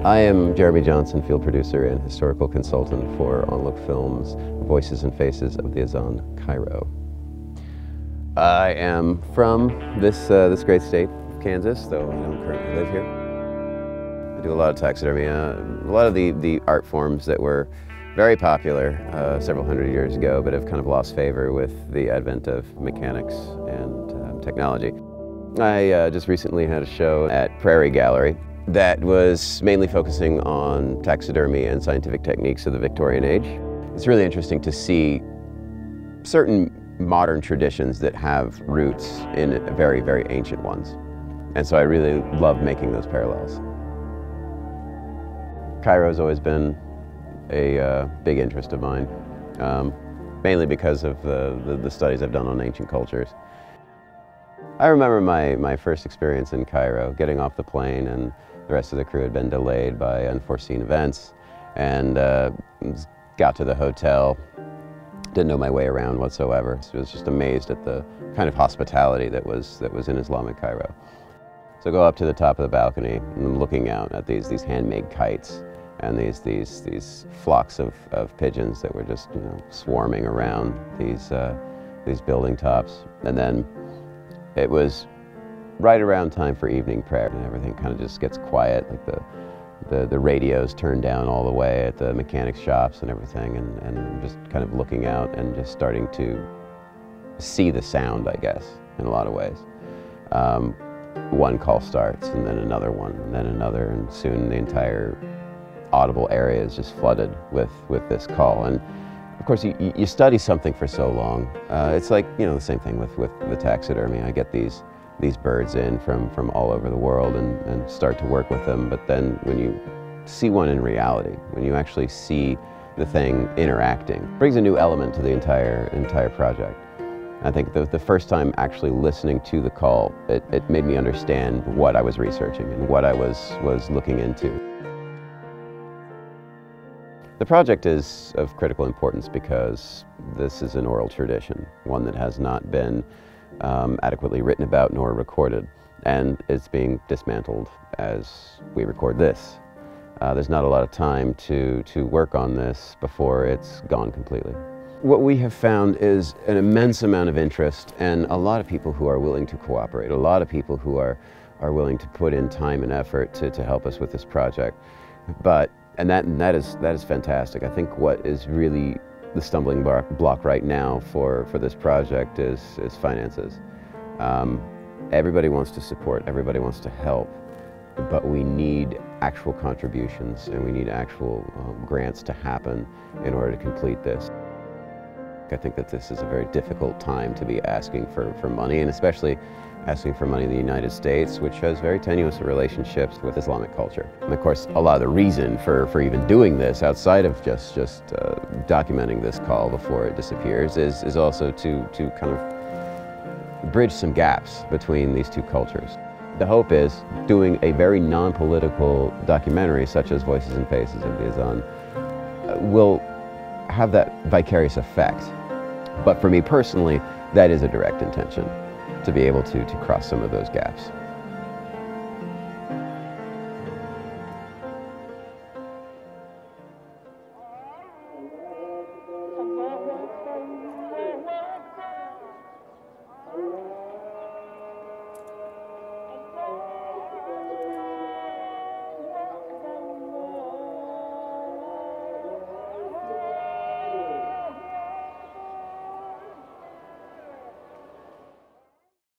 I am Jeremy Johnson, field producer and historical consultant for On Look Films, Voices and Faces of the Adhan, Cairo. I am from this great state of Kansas, though I don't currently live here. I do a lot of taxidermy, a lot of the art forms that were very popular several hundred years ago, but have kind of lost favor with the advent of mechanics and technology. I just recently had a show at Prairie Gallery that was mainly focusing on taxidermy and scientific techniques of the Victorian age. It's really interesting to see certain modern traditions that have roots in very, very ancient ones. And so I really love making those parallels. Cairo has always been a big interest of mine, mainly because of the studies I've done on ancient cultures. I remember my first experience in Cairo, getting off the plane, and the rest of the crew had been delayed by unforeseen events, and got to the hotel, didn't know my way around whatsoever. So I was just amazed at the kind of hospitality that was in Islamic Cairo. So I go up to the top of the balcony, and I'm looking out at these handmade kites and these flocks of pigeons that were just, you know, swarming around these building tops. And then it was right around time for evening prayer, and everything kind of just gets quiet, like the radios turned down all the way at the mechanics shops and everything, and just kind of looking out and just starting to see the sound, I guess, in a lot of ways. One call starts, and then another one, and then another, and soon the entire audible area is just flooded with this call. And of course, you study something for so long. It's like, you know, the same thing with the taxidermy. I get these birds in from all over the world and start to work with them. But then when you see one in reality, when you actually see the thing interacting, it brings a new element to the entire project. I think the first time actually listening to the call, it made me understand what I was researching and what I was looking into. The project is of critical importance because this is an oral tradition, one that has not been adequately written about nor recorded, and it's being dismantled as we record this. There's not a lot of time to work on this before it's gone completely. What we have found is an immense amount of interest and a lot of people who are willing to cooperate, a lot of people who are willing to put in time and effort to help us with this project. And that is fantastic. I think what is really the stumbling block right now for this project is finances. Everybody wants to support, everybody wants to help, but we need actual contributions and we need actual grants to happen in order to complete this. I think that this is a very difficult time to be asking for money, and especially asking for money in the United States, which has very tenuous relationships with Islamic culture. And of course, a lot of the reason for even doing this, outside of just documenting this call before it disappears, is also to kind of bridge some gaps between these two cultures. The hope is doing a very non-political documentary, such as Voices and Faces of the Adhan, will have that vicarious effect. But for me personally, that is a direct intention, to be able to cross some of those gaps.